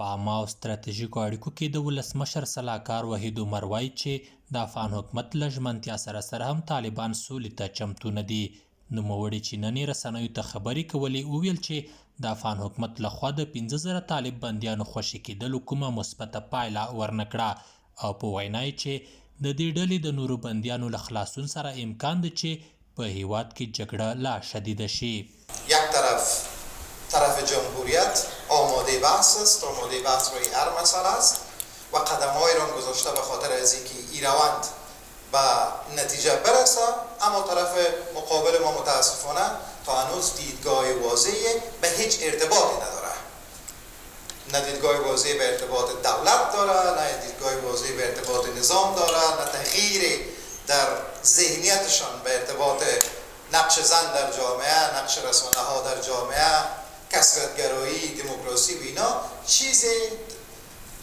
په عامه او ستراتیژیکو اړیکو کې د ولسمشر سلاکار وحید عمر وایي چې د افغان حکومت له ژمنتیا سره هم طالبان سولې ته چمتو نه دي. نوموړي چې نن یې رسنیو ته خبرې کولې وویل چې د افغان حکومت لخوا د 15,000 طالب بندیانو خوشي کېدلو کومه مثبته پایله ورنه کړه او په وینا یې چې د دې ډلې د نورو بندیانو له خلاصون سره امکان ده چې په هیواد کې جګړه لا شدیده شي. یک طرف جمهوریت آماده بحث است، آماده بحث روی هر مسئله است و قدم‌هایی را گذاشته به خاطر از اینکه این روند به نتیجه برسه، اما طرف مقابل ما متاسفانه تا هنوز دیدگاه واضحی به هیچ ارتباطی نداره. نه دیدگاه واضحی به ارتباط دولت داره، نه دیدگاه واضحی به ارتباط نظام داره، نه تغییری در ذهنیتشان به ارتباط نقش زن در جامعه، نقش رسانه‌ها در جامعه، کثرت‌گرایی، دموکراسی و اینا چیزی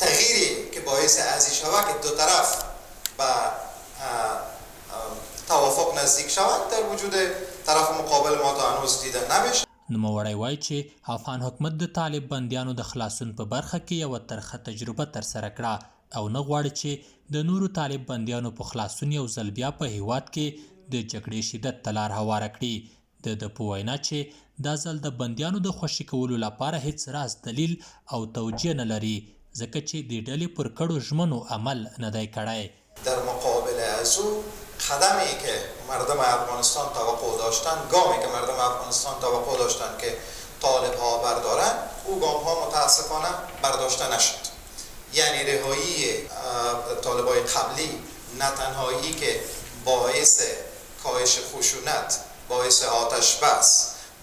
تغییری که باعث ارزی شود که دو طرف به توافق نزدیک شود در وجود طرف مقابل ما تا هنوز دیده نمیشه. نوموړی وایي چې افغان حکومت د طالب بندیانو د خلاصون په برخه کې یوه ترخه تجربه ترسره کړه او نه غواړي چې د نورو طالب بندیانو په خلاصون یو ځل بیا په هیواد کې د جګړې شدت ته لار هواره کړي. د په وینا چې دا ځل د بندیانو د خوشي کولو لپاره هیڅ راز دلیل او توجیه نه لري ځکه چې د ډلې پر کړو ژمنو عمل نه دی کړی. در مقابل از او قدمی که مردم افغانستان توقع داشتن، گامی که مردم افغانستان توقع داشتن که طالب ها بردارن، او گام ها متاسفانه برداشته نشد. یعنی رهایی طالب های قبلی نه تنهایی که باعث کاهش خشونت، باعث آتش بس،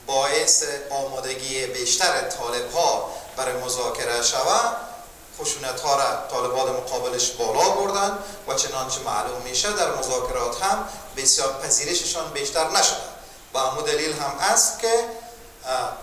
باعث آمادگی بیشتر طالب ها برای مذاکره شود، خشونت ها را طالبان مقابلش بالا بردن و چنانچه معلوم میشه در مذاکرات هم بسیار پذیرششان بیشتر نشده و همون دلیل هم است که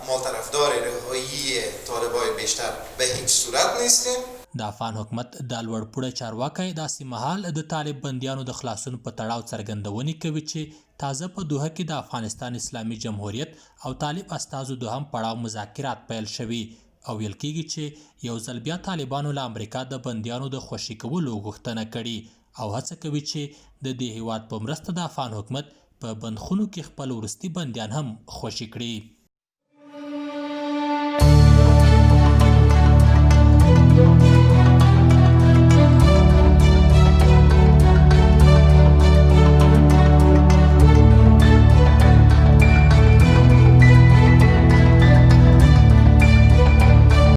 ما طرفدار رهایی طالبای بیشتر به هیچ صورت نیستیم. د افغان حکومت د لوړپوړه چارواکی داسې مهال د طالب بندیانو د خلاصون په تړاو څرګندونې کوي چې تازه په دوحه کې د افغانستان اسلامي جمهوریت او طالب استازو دوهم پړاو مذاکرات پیل شوي او ویل کېږي چې یو ځل بیا طالبانو له امریکا د بندیانو د خوشي کولو غوښتنه کړې او هڅه کوي چې د دې هیواد په مرسته د افغان حکومت په بندخونو کې خپل وروستي بندیان هم خوشي کړي.